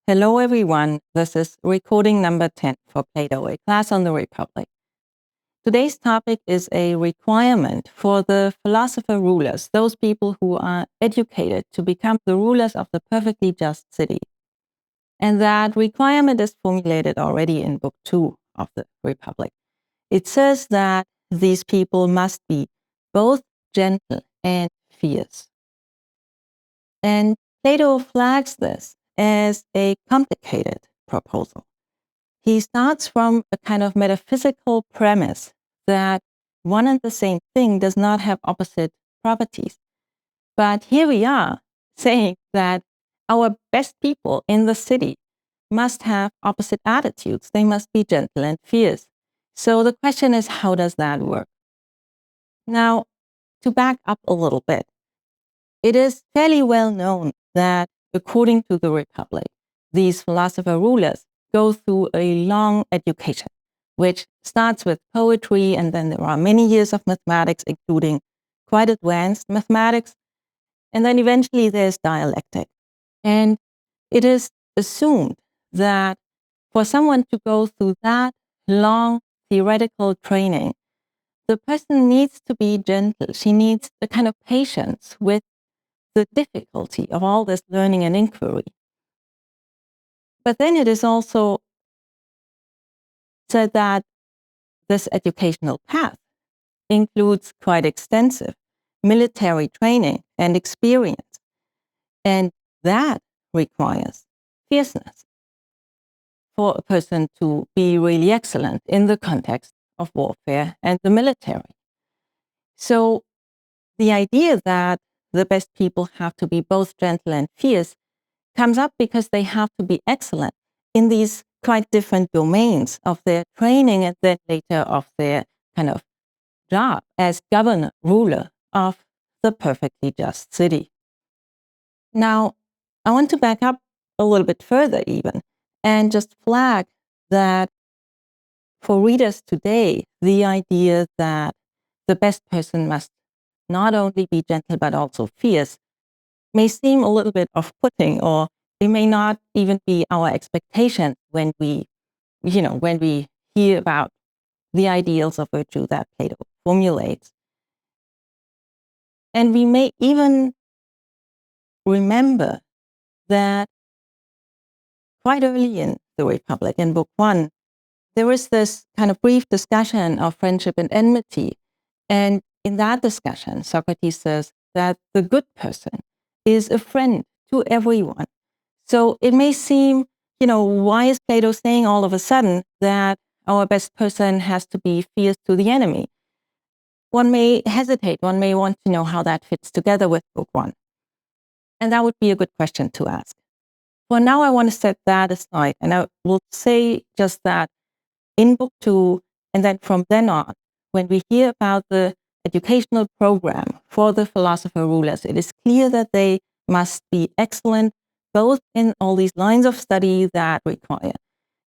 Hello, everyone. This is recording number 10 for Plato, a class on the Republic. Today's topic is a requirement for the philosopher rulers, those people who are educated to become the rulers of the perfectly just city. And that requirement is formulated already in Book 2 of the Republic. It says that these people must be both gentle and fierce. And Plato flags this as a complicated proposal. He starts from a kind of metaphysical premise that one and the same thing does not have opposite properties. But here we are saying that our best people in the city must have opposite attitudes. They must be gentle and fierce. So the question is, how does that work? Now, to back up a little bit, it is fairly well known that according to the Republic, these philosopher rulers go through a long education, which starts with poetry, and then there are many years of mathematics, including quite advanced mathematics, and then eventually there's dialectic. And it is assumed that for someone to go through that long theoretical training, the person needs to be gentle. She needs a kind of patience with the difficulty of all this learning and inquiry. But then it is also said that this educational path includes quite extensive military training and experience, and that requires fierceness for a person to be really excellent in the context of warfare and the military. So the idea that the best people have to be both gentle and fierce comes up because they have to be excellent in these quite different domains of their training and then later of their kind of job as governor, ruler of the perfectly just city. Now, I want to back up a little bit further even and just flag that for readers today, the idea that the best person must not only be gentle but also fierce may seem a little bit off-putting, or it may not even be our expectation when we hear about the ideals of virtue that Plato formulates. And we may even remember that quite early in the Republic, in Book 1, there is this kind of brief discussion of friendship and enmity. And in that discussion, Socrates says that the good person is a friend to everyone. So it may seem, why is Plato saying all of a sudden that our best person has to be fierce to the enemy? One may hesitate, one may want to know how that fits together with Book 1. And that would be a good question to ask. For now, I want to set that aside, and I will say just that in Book 2, and then from then on, when we hear about the educational program for the philosopher rulers, it is clear that they must be excellent both in all these lines of study that require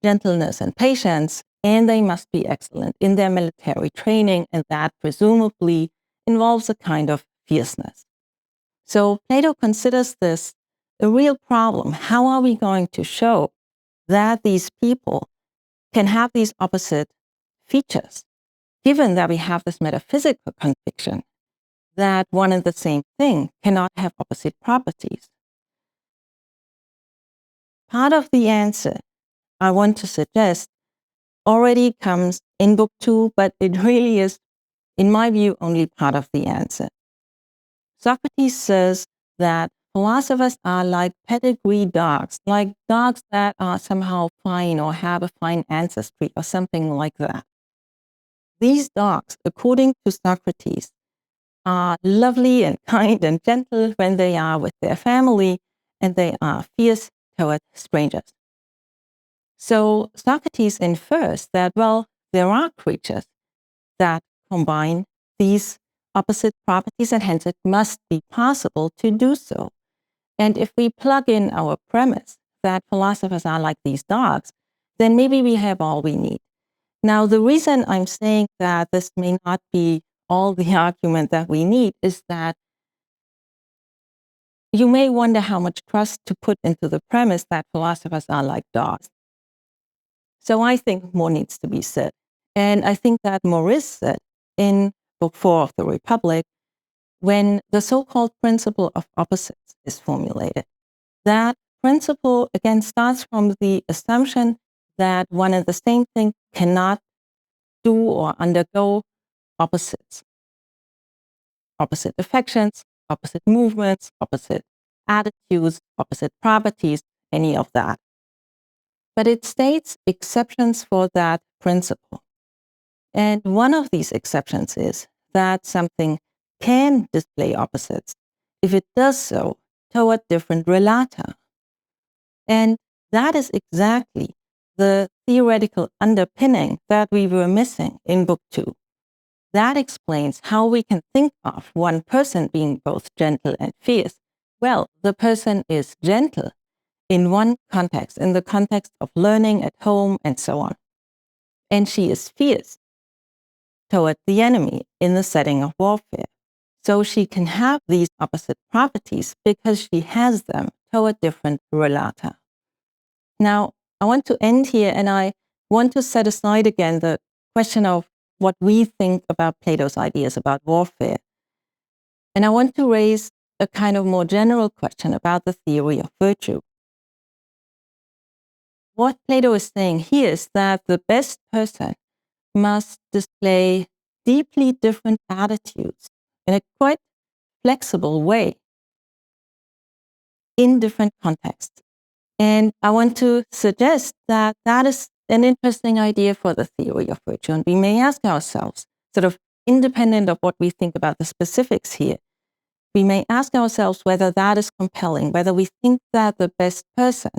gentleness and patience, and they must be excellent in their military training, and that presumably involves a kind of fierceness. So Plato considers this a real problem. How are we going to show that these people can have these opposite features, given that we have this metaphysical conviction that one and the same thing cannot have opposite properties? Part of the answer I want to suggest already comes in Book 2, but it really is, in my view, only part of the answer. Socrates says that philosophers are like pedigree dogs, like dogs that are somehow fine or have a fine ancestry or something like that. These dogs, according to Socrates, are lovely and kind and gentle when they are with their family, and they are fierce toward strangers. So Socrates infers that, well, there are creatures that combine these opposite properties, and hence it must be possible to do so. And if we plug in our premise that philosophers are like these dogs, then maybe we have all we need. Now, the reason I'm saying that this may not be all the argument that we need is that you may wonder how much trust to put into the premise that philosophers are like dogs. So I think more needs to be said. And I think that more is said in Book 4 of the Republic when the so-called principle of opposites is formulated. That principle, again, starts from the assumption that one and the same thing cannot do or undergo opposites. Opposite affections, opposite movements, opposite attitudes, opposite properties, any of that. But it states exceptions for that principle. And one of these exceptions is that something can display opposites if it does so toward different relata. And that is exactly the theoretical underpinning that we were missing in Book 2. That explains how we can think of one person being both gentle and fierce. Well, the person is gentle in one context, in the context of learning at home and so on. And she is fierce toward the enemy in the setting of warfare. So she can have these opposite properties because she has them toward different relata. Now, I want to end here and I want to set aside again the question of what we think about Plato's ideas about warfare. And I want to raise a kind of more general question about the theory of virtue. What Plato is saying here is that the best person must display deeply different attitudes in a quite flexible way in different contexts. And I want to suggest that that is an interesting idea for the theory of virtue. And we may ask ourselves, sort of independent of what we think about the specifics here, we may ask ourselves whether that is compelling, whether we think that the best person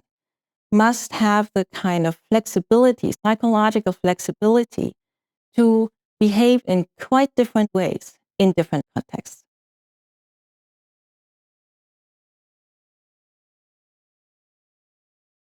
must have the kind of flexibility, psychological flexibility, to behave in quite different ways in different contexts.